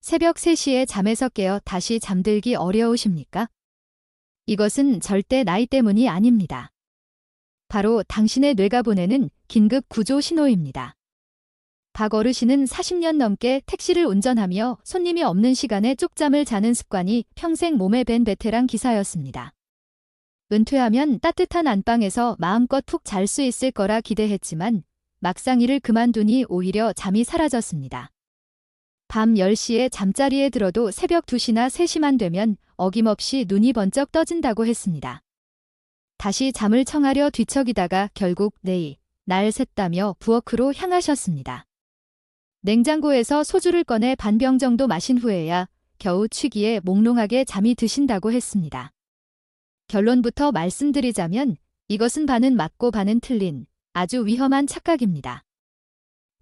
새벽 3시에 잠에서 깨어 다시 잠들기 어려우십니까? 이것은 절대 나이 때문이 아닙니다. 바로 당신의 뇌가 보내는 긴급 구조 신호입니다. 박 어르신은 40년 넘게 택시를 운전하며 손님이 없는 시간에 쪽잠을 자는 습관이 평생 몸에 밴 베테랑 기사였습니다. 은퇴하면 따뜻한 안방에서 마음껏 푹 잘 수 있을 거라 기대했지만 막상 일을 그만두니 오히려 잠이 사라졌습니다. 밤 10시에 잠자리에 들어도 새벽 2시나 3시만 되면 어김없이 눈이 번쩍 떠진다고 했습니다. 다시 잠을 청하려 뒤척이다가 결국 내일, 날 샜다며 부엌으로 향하셨습니다. 냉장고에서 소주를 꺼내 반병 정도 마신 후에야 겨우 취기에 몽롱하게 잠이 드신다고 했습니다. 결론부터 말씀드리자면 이것은 반은 맞고 반은 틀린 아주 위험한 착각입니다.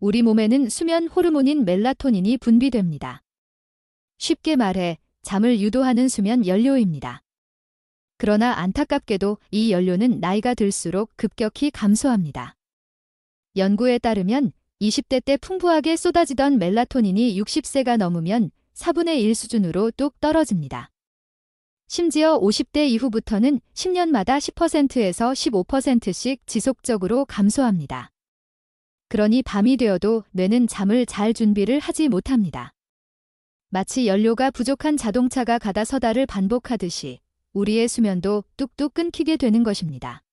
우리 몸에는 수면 호르몬인 멜라토닌이 분비됩니다. 쉽게 말해 잠을 유도하는 수면 연료입니다. 그러나 안타깝게도 이 연료는 나이가 들수록 급격히 감소합니다. 연구에 따르면 20대 때 풍부하게 쏟아지던 멜라토닌이 60세가 넘으면 4분의 1 수준으로 뚝 떨어집니다. 심지어 50대 이후부터는 10년마다 10%에서 15%씩 지속적으로 감소합니다. 그러니 밤이 되어도 뇌는 잠을 잘 준비를 하지 못합니다. 마치 연료가 부족한 자동차가 가다 서다를 반복하듯이 우리의 수면도 뚝뚝 끊기게 되는 것입니다.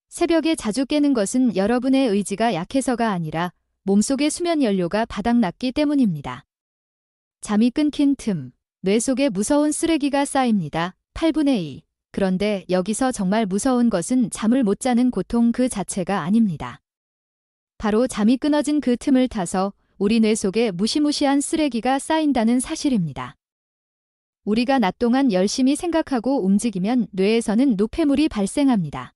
새벽에 자주 깨는 것은 여러분의 의지가 약해서가 아니라 몸속의 수면 연료가 바닥났기 때문입니다. 잠이 끊긴 틈, 뇌 속에 무서운 쓰레기가 쌓입니다. 8분의 2. 그런데 여기서 정말 무서운 것은 잠을 못 자는 고통 그 자체가 아닙니다. 바로 잠이 끊어진 그 틈을 타서 우리 뇌 속에 무시무시한 쓰레기가 쌓인다는 사실입니다. 우리가 낮 동안 열심히 생각하고 움직이면 뇌에서는 노폐물이 발생합니다.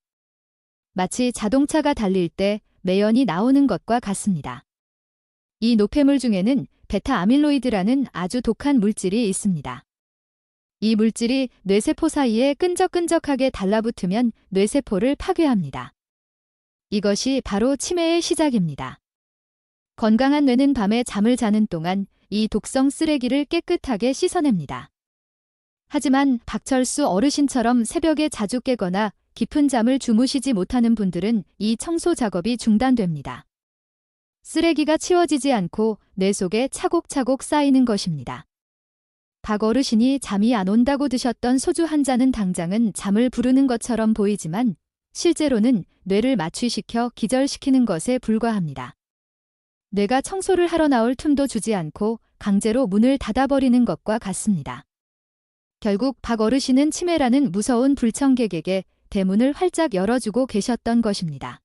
마치 자동차가 달릴 때 매연이 나오는 것과 같습니다. 이 노폐물 중에는 베타 아밀로이드라는 아주 독한 물질이 있습니다. 이 물질이 뇌세포 사이에 끈적끈적하게 달라붙으면 뇌세포를 파괴합니다. 이것이 바로 치매의 시작입니다. 건강한 뇌는 밤에 잠을 자는 동안 이 독성 쓰레기를 깨끗하게 씻어냅니다. 하지만 박철수 어르신처럼 새벽에 자주 깨거나 깊은 잠을 주무시지 못하는 분들은 이 청소 작업이 중단됩니다. 쓰레기가 치워지지 않고 뇌 속에 차곡차곡 쌓이는 것입니다. 박 어르신이 잠이 안 온다고 드셨던 소주 한 잔은 당장은 잠을 부르는 것처럼 보이지만 실제로는 뇌를 마취시켜 기절시키는 것에 불과합니다. 뇌가 청소를 하러 나올 틈도 주지 않고 강제로 문을 닫아버리는 것과 같습니다. 결국 박 어르신은 치매라는 무서운 불청객에게 대문을 활짝 열어주고 계셨던 것입니다.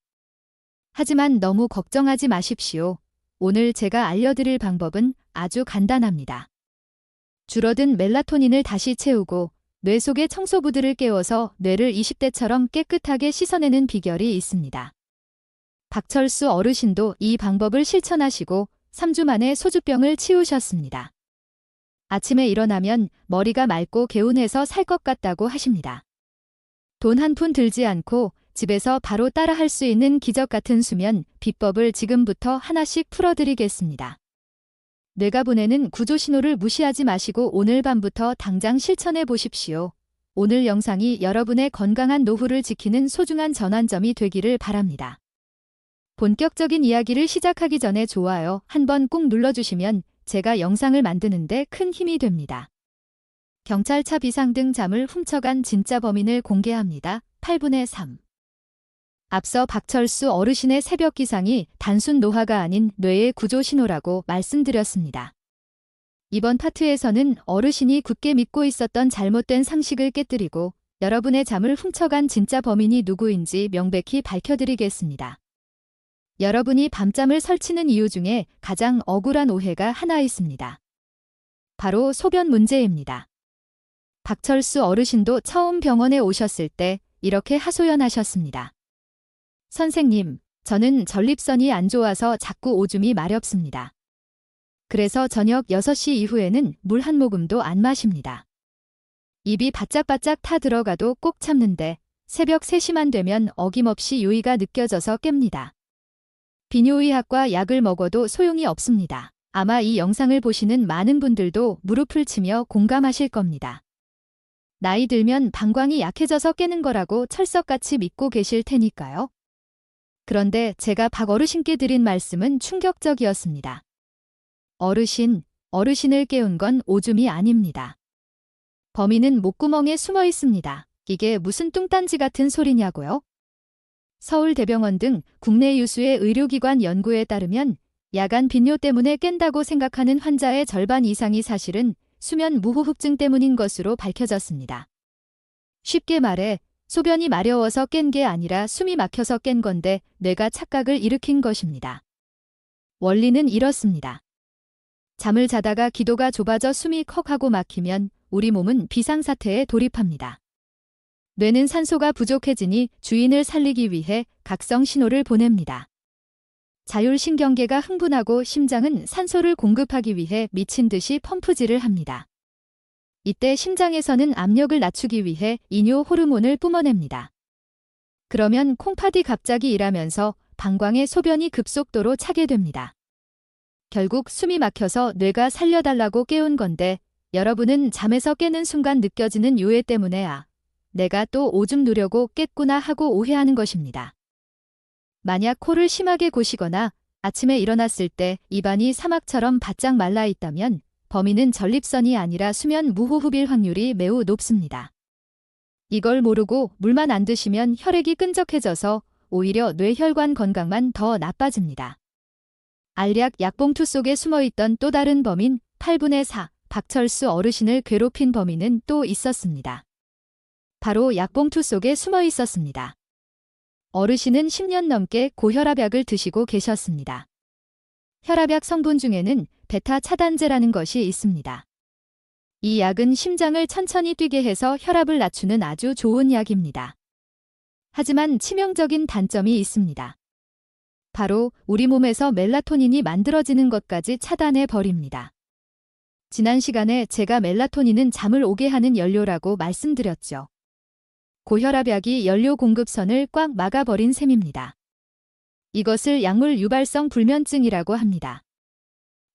하지만 너무 걱정하지 마십시오. 오늘 제가 알려드릴 방법은 아주 간단합니다. 줄어든 멜라토닌을 다시 채우고 뇌 속의 청소부들을 깨워서 뇌를 20대처럼 깨끗하게 씻어내는 비결이 있습니다. 박철수 어르신도 이 방법을 실천하시고 3주 만에 소주병을 치우셨습니다. 아침에 일어나면 머리가 맑고 개운해서 살 것 같다고 하십니다. 돈 한 푼 들지 않고 집에서 바로 따라할 수 있는 기적 같은 수면 비법을 지금부터 하나씩 풀어드리겠습니다. 뇌가 보내는 구조 신호를 무시하지 마시고 오늘 밤부터 당장 실천해 보십시오. 오늘 영상이 여러분의 건강한 노후를 지키는 소중한 전환점이 되기를 바랍니다. 본격적인 이야기를 시작하기 전에 좋아요 한번 꾹 눌러주시면 제가 영상을 만드는데 큰 힘이 됩니다. 경찰차 비상등 잠을 훔쳐간 진짜 범인을 공개합니다. 8분의 3. 앞서 박철수 어르신의 새벽 기상이 단순 노화가 아닌 뇌의 구조 신호라고 말씀드렸습니다. 이번 파트에서는 어르신이 굳게 믿고 있었던 잘못된 상식을 깨뜨리고 여러분의 잠을 훔쳐간 진짜 범인이 누구인지 명백히 밝혀드리겠습니다. 여러분이 밤잠을 설치는 이유 중에 가장 억울한 오해가 하나 있습니다. 바로 소변 문제입니다. 박철수 어르신도 처음 병원에 오셨을 때 이렇게 하소연하셨습니다. 선생님, 저는 전립선이 안 좋아서 자꾸 오줌이 마렵습니다. 그래서 저녁 6시 이후에는 물 한 모금도 안 마십니다. 입이 바짝바짝 타 들어가도 꼭 참는데 새벽 3시만 되면 어김없이 요의가 느껴져서 깹니다. 비뇨의학과 약을 먹어도 소용이 없습니다. 아마 이 영상을 보시는 많은 분들도 무릎을 치며 공감하실 겁니다. 나이 들면 방광이 약해져서 깨는 거라고 철석같이 믿고 계실 테니까요. 그런데 제가 박 어르신께 드린 말씀은 충격적이었습니다. 어르신을 깨운 건 오줌이 아닙니다. 범인은 목구멍에 숨어 있습니다. 이게 무슨 뚱딴지 같은 소리냐고요? 서울대병원 등 국내 유수의 의료기관 연구에 따르면 야간 빈뇨 때문에 깬다고 생각하는 환자의 절반 이상이 사실은 수면 무호흡증 때문인 것으로 밝혀졌습니다. 쉽게 말해 소변이 마려워서 깬 게 아니라 숨이 막혀서 깬 건데 뇌가 착각을 일으킨 것입니다. 원리는 이렇습니다. 잠을 자다가 기도가 좁아져 숨이 컥 하고 막히면 우리 몸은 비상사태에 돌입합니다. 뇌는 산소가 부족해지니 주인을 살리기 위해 각성 신호를 보냅니다. 자율신경계가 흥분하고 심장은 산소를 공급하기 위해 미친 듯이 펌프질을 합니다. 이때 심장에서는 압력을 낮추기 위해 이뇨 호르몬을 뿜어냅니다. 그러면 콩팥이 갑자기 일하면서 방광에 소변이 급속도로 차게 됩니다. 결국 숨이 막혀서 뇌가 살려달라고 깨운 건데 여러분은 잠에서 깨는 순간 느껴지는 요해 때문에 내가 또 오줌 누려고 깼구나 하고 오해하는 것입니다. 만약 코를 심하게 고시거나 아침에 일어났을 때 입안이 사막처럼 바짝 말라 있다면 범인은 전립선이 아니라 수면 무호흡일 확률이 매우 높습니다. 이걸 모르고 물만 안 드시면 혈액이 끈적해져서 오히려 뇌혈관 건강만 더 나빠집니다. 알약 약봉투 속에 숨어있던 또 다른 범인 8분의 4 박철수 어르신을 괴롭힌 범인은 또 있었습니다. 바로 약봉투 속에 숨어 있었습니다. 어르신은 10년 넘게 고혈압약을 드시고 계셨습니다. 혈압약 성분 중에는 베타 차단제라는 것이 있습니다. 이 약은 심장을 천천히 뛰게 해서 혈압을 낮추는 아주 좋은 약입니다. 하지만 치명적인 단점이 있습니다. 바로 우리 몸에서 멜라토닌이 만들어지는 것까지 차단해 버립니다. 지난 시간에 제가 멜라토닌은 잠을 오게 하는 연료라고 말씀드렸죠. 고혈압약이 연료 공급선을 꽉 막아버린 셈입니다. 이것을 약물 유발성 불면증이라고 합니다.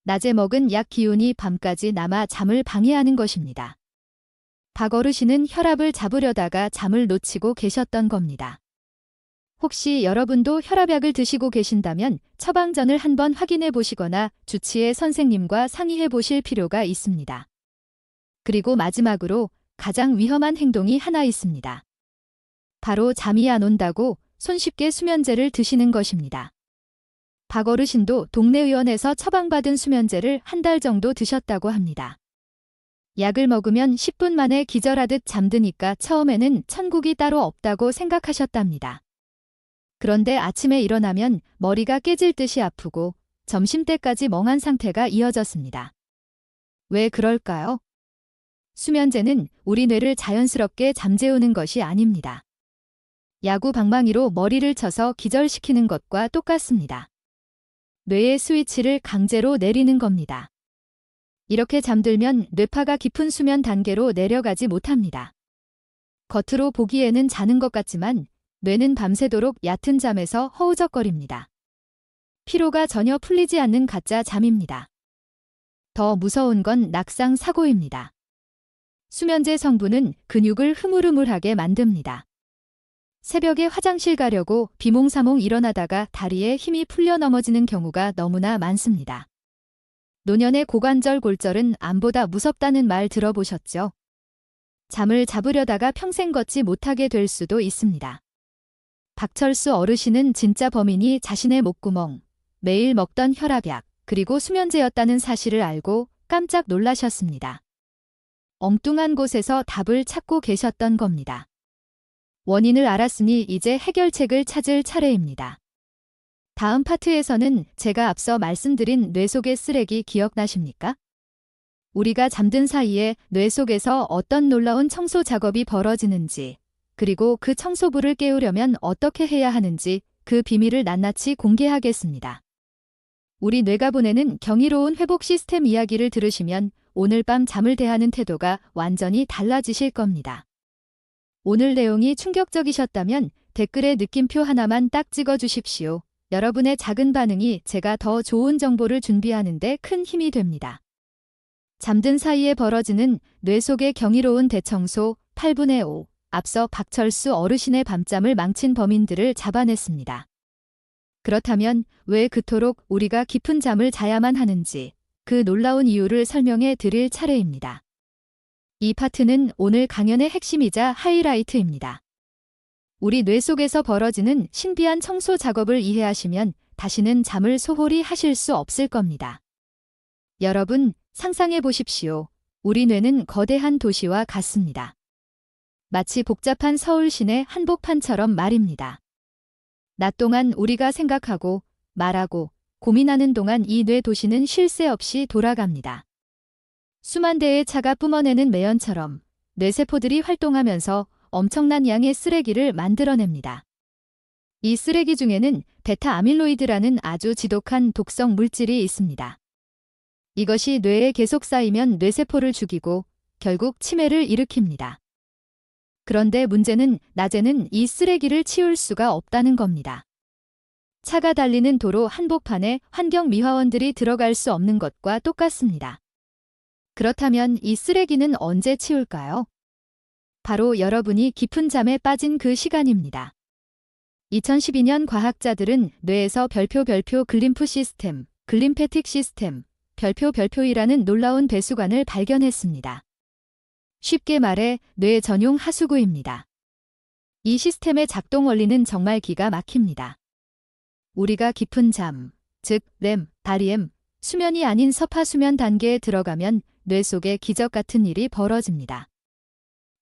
낮에 먹은 약 기운이 밤까지 남아 잠을 방해하는 것입니다. 박 어르신은 혈압을 잡으려다가 잠을 놓치고 계셨던 겁니다. 혹시 여러분도 혈압약을 드시고 계신다면 처방전을 한번 확인해 보시거나 주치의 선생님과 상의해 보실 필요가 있습니다. 그리고 마지막으로 가장 위험한 행동이 하나 있습니다. 바로 잠이 안 온다고 손쉽게 수면제를 드시는 것입니다. 박 어르신도 동네 의원에서 처방받은 수면제를 한 달 정도 드셨다고 합니다. 약을 먹으면 10분 만에 기절하듯 잠드니까 처음에는 천국이 따로 없다고 생각하셨답니다. 그런데 아침에 일어나면 머리가 깨질 듯이 아프고 점심때까지 멍한 상태가 이어졌습니다. 왜 그럴까요? 수면제는 우리 뇌를 자연스럽게 잠재우는 것이 아닙니다. 야구 방망이로 머리를 쳐서 기절시키는 것과 똑같습니다. 뇌의 스위치를 강제로 내리는 겁니다. 이렇게 잠들면 뇌파가 깊은 수면 단계로 내려가지 못합니다. 겉으로 보기에는 자는 것 같지만 뇌는 밤새도록 얕은 잠에서 허우적거립니다. 피로가 전혀 풀리지 않는 가짜 잠입니다. 더 무서운 건 낙상 사고입니다. 수면제 성분은 근육을 흐물흐물하게 만듭니다. 새벽에 화장실 가려고 비몽사몽 일어나다가 다리에 힘이 풀려 넘어지는 경우가 너무나 많습니다. 노년의 고관절 골절은 암보다 무섭다는 말 들어보셨죠? 잠을 잡으려다가 평생 걷지 못하게 될 수도 있습니다. 박철수 어르신은 진짜 범인이 자신의 목구멍, 매일 먹던 혈압약, 그리고 수면제였다는 사실을 알고 깜짝 놀라셨습니다. 엉뚱한 곳에서 답을 찾고 계셨던 겁니다. 원인을 알았으니 이제 해결책을 찾을 차례입니다. 다음 파트에서는 제가 앞서 말씀드린 뇌 속의 쓰레기 기억나십니까? 우리가 잠든 사이에 뇌 속에서 어떤 놀라운 청소 작업이 벌어지는지, 그리고 그 청소부를 깨우려면 어떻게 해야 하는지 그 비밀을 낱낱이 공개하겠습니다. 우리 뇌가 보내는 경이로운 회복 시스템 이야기를 들으시면 오늘 밤 잠을 대하는 태도가 완전히 달라지실 겁니다. 오늘 내용이 충격적이셨다면 댓글에 느낌표 하나만 딱 찍어 주십시오. 여러분의 작은 반응이 제가 더 좋은 정보를 준비하는 데 큰 힘이 됩니다. 잠든 사이에 벌어지는 뇌 속의 경이로운 대청소 8분의 5. 앞서 박철수 어르신의 밤잠을 망친 범인들을 잡아냈습니다. 그렇다면 왜 그토록 우리가 깊은 잠을 자야만 하는지 그 놀라운 이유를 설명해 드릴 차례입니다. 이 파트는 오늘 강연의 핵심이자 하이라이트입니다. 우리 뇌 속에서 벌어지는 신비한 청소 작업을 이해하시면 다시는 잠을 소홀히 하실 수 없을 겁니다. 여러분, 상상해 보십시오. 우리 뇌는 거대한 도시와 같습니다. 마치 복잡한 서울 시내 한복판처럼 말입니다. 낮 동안 우리가 생각하고 말하고 고민하는 동안 이 뇌 도시는 쉴 새 없이 돌아갑니다. 수만 대의 차가 뿜어내는 매연처럼 뇌세포들이 활동하면서 엄청난 양의 쓰레기를 만들어냅니다. 이 쓰레기 중에는 베타 아밀로이드라는 아주 지독한 독성 물질이 있습니다. 이것이 뇌에 계속 쌓이면 뇌세포를 죽이고 결국 치매를 일으킵니다. 그런데 문제는 낮에는 이 쓰레기를 치울 수가 없다는 겁니다. 차가 달리는 도로 한복판에 환경미화원들이 들어갈 수 없는 것과 똑같습니다. 그렇다면 이 쓰레기는 언제 치울까요? 바로 여러분이 깊은 잠에 빠진 그 시간입니다. 2012년 과학자들은 뇌에서 별표 글림프 시스템, 글림패틱 시스템, 별표이라는 놀라운 배수관을 발견했습니다. 쉽게 말해 뇌 전용 하수구입니다. 이 시스템의 작동 원리는 정말 기가 막힙니다. 우리가 깊은 잠, 즉 REM, REM, 수면이 아닌 서파수면 단계에 들어가면 뇌 속에 기적 같은 일이 벌어집니다.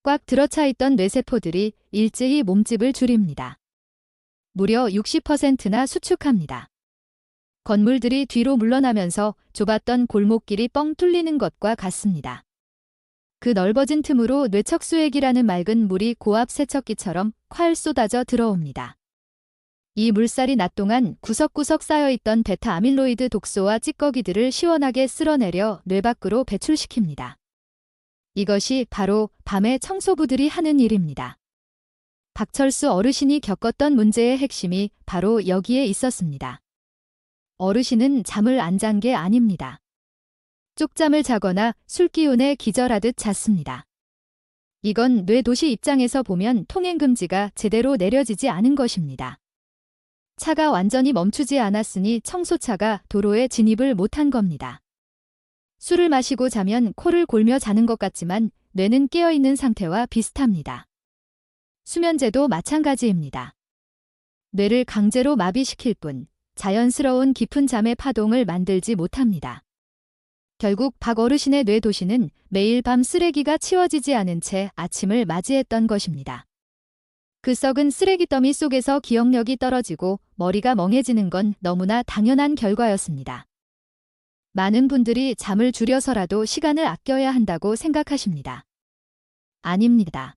꽉 들어차 있던 뇌세포들이 일제히 몸집을 줄입니다. 무려 60%나 수축합니다. 건물들이 뒤로 물러나면서 좁았던 골목길이 뻥 뚫리는 것과 같습니다. 그 넓어진 틈으로 뇌척수액이라는 맑은 물이 고압 세척기처럼 콸 쏟아져 들어옵니다. 이 물살이 낮 동안 구석구석 쌓여있던 베타 아밀로이드 독소와 찌꺼기들을 시원하게 쓸어내려 뇌 밖으로 배출시킵니다. 이것이 바로 밤에 청소부들이 하는 일입니다. 박철수 어르신이 겪었던 문제의 핵심이 바로 여기에 있었습니다. 어르신은 잠을 안 잔 게 아닙니다. 쪽잠을 자거나 술기운에 기절하듯 잤습니다. 이건 뇌도시 입장에서 보면 통행금지가 제대로 내려지지 않은 것입니다. 차가 완전히 멈추지 않았으니 청소차가 도로에 진입을 못한 겁니다. 술을 마시고 자면 코를 골며 자는 것 같지만 뇌는 깨어있는 상태와 비슷합니다. 수면제도 마찬가지입니다. 뇌를 강제로 마비시킬 뿐 자연스러운 깊은 잠의 파동을 만들지 못합니다. 결국 박 어르신의 뇌 도시는 매일 밤 쓰레기가 치워지지 않은 채 아침을 맞이했던 것입니다. 그 썩은 쓰레기 더미 속에서 기억력이 떨어지고 머리가 멍해지는 건 너무나 당연한 결과였습니다. 많은 분들이 잠을 줄여서라도 시간을 아껴야 한다고 생각하십니다. 아닙니다.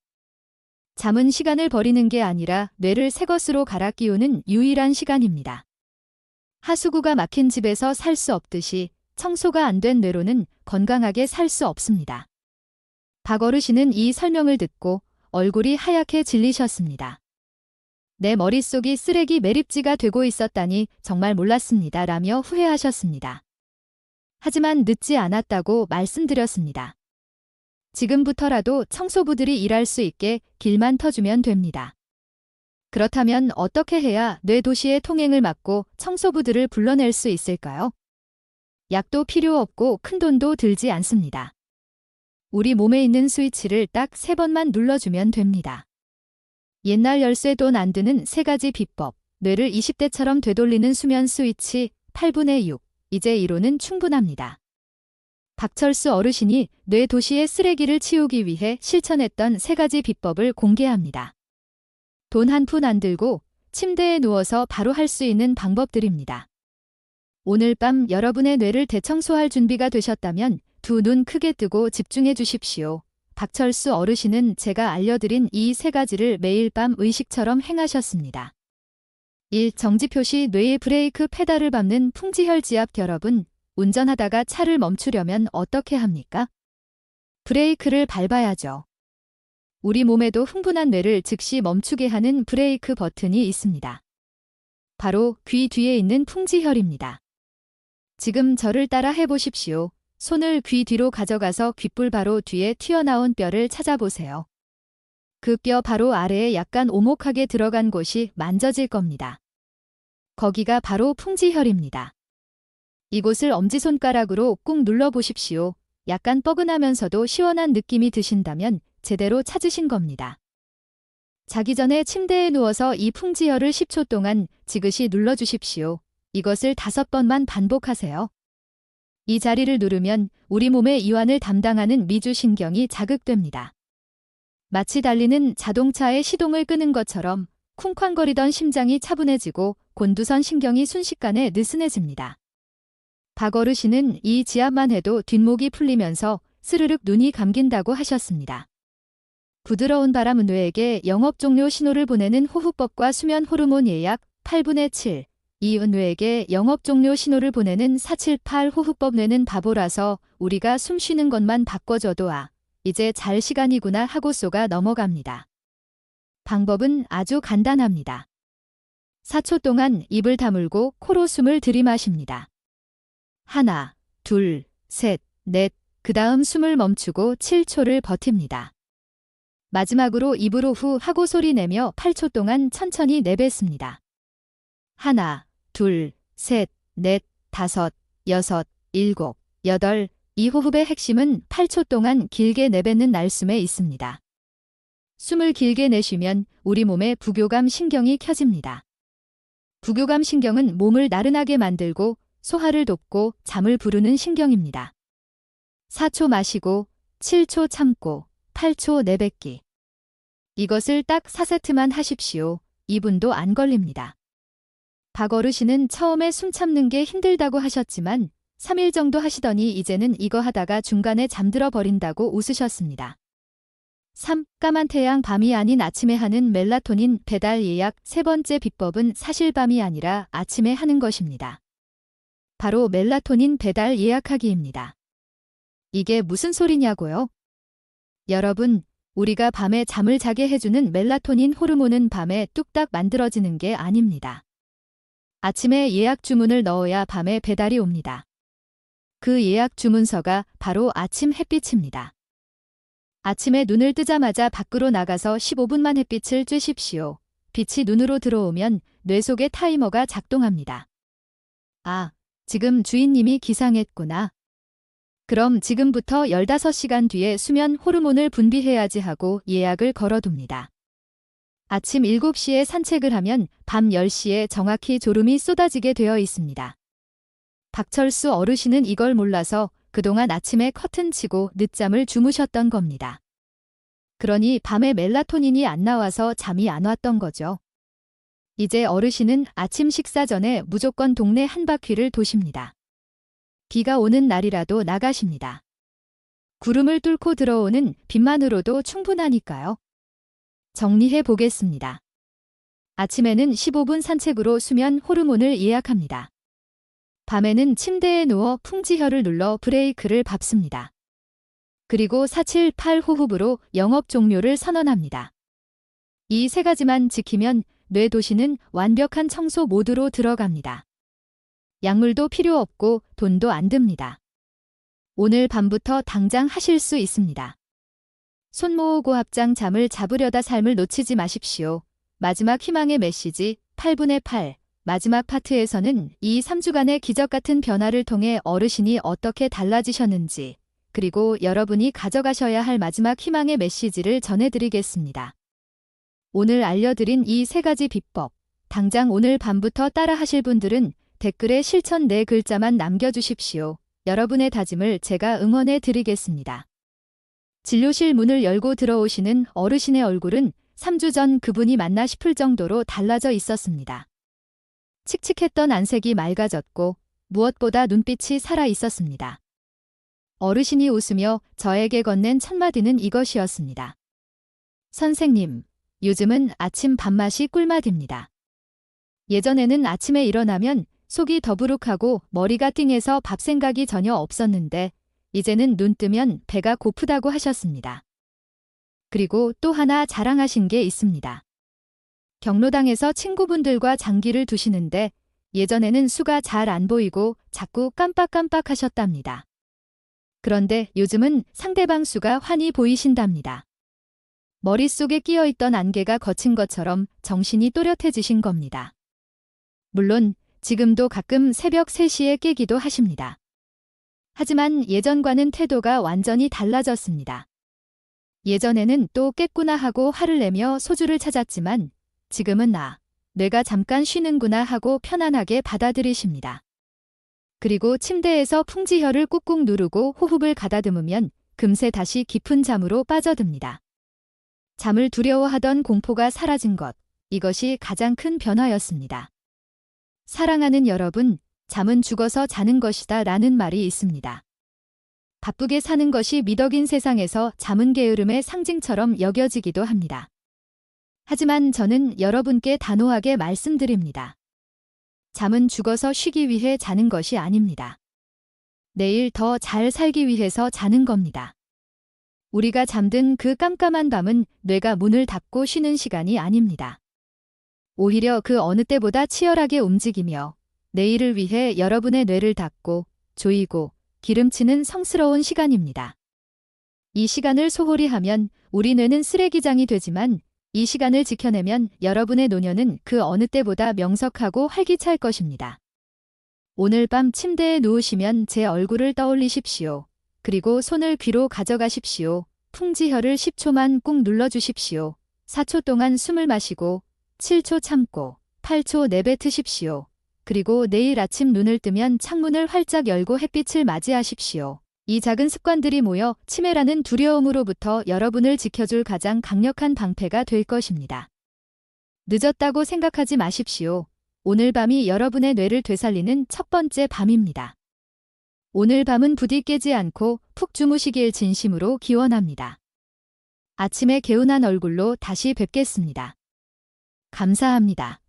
잠은 시간을 버리는 게 아니라 뇌를 새 것으로 갈아 끼우는 유일한 시간입니다. 하수구가 막힌 집에서 살 수 없듯이 청소가 안 된 뇌로는 건강하게 살 수 없습니다. 박 어르신은 이 설명을 듣고 얼굴이 하얗게 질리셨습니다. 내 머릿속이 쓰레기 매립지가 되고 있었다니 정말 몰랐습니다. 라며 후회하셨습니다. 하지만 늦지 않았다고 말씀드렸습니다. 지금부터라도 청소부들이 일할 수 있게 길만 터주면 됩니다. 그렇다면 어떻게 해야 뇌 도시의 통행을 막고 청소부들을 불러낼 수 있을까요? 약도 필요 없고 큰돈도 들지 않습니다. 우리 몸에 있는 스위치를 딱 3번만 눌러주면 됩니다. 옛날 열쇠 돈 안 드는 3가지 비법, 뇌를 20대처럼 되돌리는 수면 스위치 8분의 6, 이제 이로는 충분합니다. 박철수 어르신이 뇌 도시의 쓰레기를 치우기 위해 실천했던 3가지 비법을 공개합니다. 돈 한 푼 안 들고 침대에 누워서 바로 할 수 있는 방법들입니다. 오늘 밤 여러분의 뇌를 대청소할 준비가 되셨다면 두 눈 크게 뜨고 집중해 주십시오. 박철수 어르신은 제가 알려드린 이 3가지를 매일 밤 의식처럼 행하셨습니다. 1. 정지표시 뇌의 브레이크 페달을 밟는 풍지혈지압. 여러분, 운전하다가 차를 멈추려면 어떻게 합니까? 브레이크를 밟아야죠. 우리 몸에도 흥분한 뇌를 즉시 멈추게 하는 브레이크 버튼이 있습니다. 바로 귀 뒤에 있는 풍지혈입니다. 지금 저를 따라 해보십시오. 손을 귀 뒤로 가져가서 귓불 바로 뒤에 튀어나온 뼈를 찾아보세요. 그 뼈 바로 아래에 약간 오목하게 들어간 곳이 만져질 겁니다. 거기가 바로 풍지혈입니다. 이곳을 엄지손가락으로 꾹 눌러보십시오. 약간 뻐근하면서도 시원한 느낌이 드신다면 제대로 찾으신 겁니다. 자기 전에 침대에 누워서 이 풍지혈을 10초 동안 지그시 눌러주십시오. 이것을 5번만 반복하세요. 이 자리를 누르면 우리 몸의 이완을 담당하는 미주신경이 자극됩니다. 마치 달리는 자동차의 시동을 끄는 것처럼 쿵쾅거리던 심장이 차분해지고 곤두선 신경이 순식간에 느슨해집니다. 박 어르신은 이 지압만 해도 뒷목이 풀리면서 스르륵 눈이 감긴다고 하셨습니다. 부드러운 바람은 뇌에게 영업 종료 신호를 보내는 호흡법과 수면 호르몬 예약 8분의 7. 이 뇌에게 영업 종료 신호를 보내는 478 호흡법. 뇌는 바보라서 우리가 숨 쉬는 것만 바꿔줘도 이제 잘 시간이구나 하고 쏘가 넘어갑니다. 방법은 아주 간단합니다. 4초 동안 입을 다물고 코로 숨을 들이마십니다. 하나, 둘, 셋, 넷, 그 다음 숨을 멈추고 7초를 버팁니다. 마지막으로 입으로 후 하고 소리 내며 8초 동안 천천히 내뱉습니다. 하나, 둘, 셋, 넷, 다섯, 여섯, 일곱, 여덟. 이 호흡의 핵심은 8초 동안 길게 내뱉는 날숨에 있습니다. 숨을 길게 내쉬면 우리 몸의 부교감 신경이 켜집니다. 부교감 신경은 몸을 나른하게 만들고 소화를 돕고 잠을 부르는 신경입니다. 4초 마시고 7초 참고 8초 내뱉기. 이것을 딱 4세트만 하십시오. 2분도 안 걸립니다. 박 어르신은 처음에 숨 참는 게 힘들다고 하셨지만 3일 정도 하시더니 이제는 이거 하다가 중간에 잠들어 버린다고 웃으셨습니다. 3. 까만 태양 밤이 아닌 아침에 하는 멜라토닌 배달 예약. 세 번째 비법은 사실 밤이 아니라 아침에 하는 것입니다. 바로 멜라토닌 배달 예약하기입니다. 이게 무슨 소리냐고요? 여러분, 우리가 밤에 잠을 자게 해주는 멜라토닌 호르몬은 밤에 뚝딱 만들어지는 게 아닙니다. 아침에 예약 주문을 넣어야 밤에 배달이 옵니다. 그 예약 주문서가 바로 아침 햇빛입니다. 아침에 눈을 뜨자마자 밖으로 나가서 15분만 햇빛을 쬐십시오. 빛이 눈으로 들어오면 뇌 속의 타이머가 작동합니다. 지금 주인님이 기상했구나. 그럼 지금부터 15시간 뒤에 수면 호르몬을 분비해야지 하고 예약을 걸어둡니다. 아침 7시에 산책을 하면 밤 10시에 정확히 졸음이 쏟아지게 되어 있습니다. 박철수 어르신은 이걸 몰라서 그동안 아침에 커튼 치고 늦잠을 주무셨던 겁니다. 그러니 밤에 멜라토닌이 안 나와서 잠이 안 왔던 거죠. 이제 어르신은 아침 식사 전에 무조건 동네 한 바퀴를 도십니다. 비가 오는 날이라도 나가십니다. 구름을 뚫고 들어오는 빛만으로도 충분하니까요. 정리해 보겠습니다. 아침에는 15분 산책으로 수면 호르몬을 예약합니다. 밤에는 침대에 누워 풍지혈을 눌러 브레이크를 밟습니다. 그리고 478 호흡으로 영업 종료를 선언합니다. 이 세 가지만 지키면 뇌 도시는 완벽한 청소 모드로 들어갑니다. 약물도 필요 없고 돈도 안 듭니다. 오늘 밤부터 당장 하실 수 있습니다. 손 모으고 합장 잠을 잡으려다 삶을 놓치지 마십시오. 마지막 희망의 메시지 8분의 8. 마지막 파트에서는 이 3주간의 기적 같은 변화를 통해 어르신이 어떻게 달라지셨는지, 그리고 여러분이 가져가셔야 할 마지막 희망의 메시지를 전해드리겠습니다. 오늘 알려드린 이 세 가지 비법, 당장 오늘 밤부터 따라 하실 분들은 댓글에 실천 4글자만 남겨주십시오. 여러분의 다짐을 제가 응원해 드리겠습니다. 진료실 문을 열고 들어오시는 어르신의 얼굴은 3주 전 그분이 맞나 싶을 정도로 달라져 있었습니다. 칙칙했던 안색이 맑아졌고 무엇보다 눈빛이 살아 있었습니다. 어르신이 웃으며 저에게 건넨 첫마디는 이것이었습니다. 선생님, 요즘은 아침 밥맛이 꿀맛입니다. 예전에는 아침에 일어나면 속이 더부룩하고 머리가 띵해서 밥 생각이 전혀 없었는데 이제는 눈 뜨면 배가 고프다고 하셨습니다. 그리고 또 하나 자랑하신 게 있습니다. 경로당에서 친구분들과 장기를 두시는데 예전에는 수가 잘 안 보이고 자꾸 깜빡깜빡 하셨답니다. 그런데 요즘은 상대방 수가 환히 보이신답니다. 머릿속에 끼어있던 안개가 거친 것처럼 정신이 또렷해지신 겁니다. 물론 지금도 가끔 새벽 3시에 깨기도 하십니다. 하지만 예전과는 태도가 완전히 달라졌습니다. 예전에는 또 깼구나 하고 화를 내며 소주를 찾았지만 지금은 뇌가 잠깐 쉬는구나 하고 편안하게 받아들이십니다. 그리고 침대에서 풍지혈을 꾹꾹 누르고 호흡을 가다듬으면 금세 다시 깊은 잠으로 빠져듭니다. 잠을 두려워하던 공포가 사라진 것, 이것이 가장 큰 변화였습니다. 사랑하는 여러분, 잠은 죽어서 자는 것이다 라는 말이 있습니다. 바쁘게 사는 것이 미덕인 세상에서 잠은 게으름의 상징처럼 여겨지기도 합니다. 하지만 저는 여러분께 단호하게 말씀드립니다. 잠은 죽어서 쉬기 위해 자는 것이 아닙니다. 내일 더 잘 살기 위해서 자는 겁니다. 우리가 잠든 그 깜깜한 밤은 뇌가 문을 닫고 쉬는 시간이 아닙니다. 오히려 그 어느 때보다 치열하게 움직이며 내일을 위해 여러분의 뇌를 닫고 조이고 기름치는 성스러운 시간입니다. 이 시간을 소홀히 하면 우리 뇌는 쓰레기장이 되지만 이 시간을 지켜내면 여러분의 노년은 그 어느 때보다 명석하고 활기찰 것입니다. 오늘 밤 침대에 누우시면 제 얼굴을 떠올리십시오. 그리고 손을 귀로 가져가십시오. 풍지혈을 10초만 꾹 눌러주십시오. 4초 동안 숨을 마시고 7초 참고 8초 내뱉으십시오. 그리고 내일 아침 눈을 뜨면 창문을 활짝 열고 햇빛을 맞이하십시오. 이 작은 습관들이 모여 치매라는 두려움으로부터 여러분을 지켜줄 가장 강력한 방패가 될 것입니다. 늦었다고 생각하지 마십시오. 오늘 밤이 여러분의 뇌를 되살리는 첫 번째 밤입니다. 오늘 밤은 부디 깨지 않고 푹 주무시길 진심으로 기원합니다. 아침에 개운한 얼굴로 다시 뵙겠습니다. 감사합니다.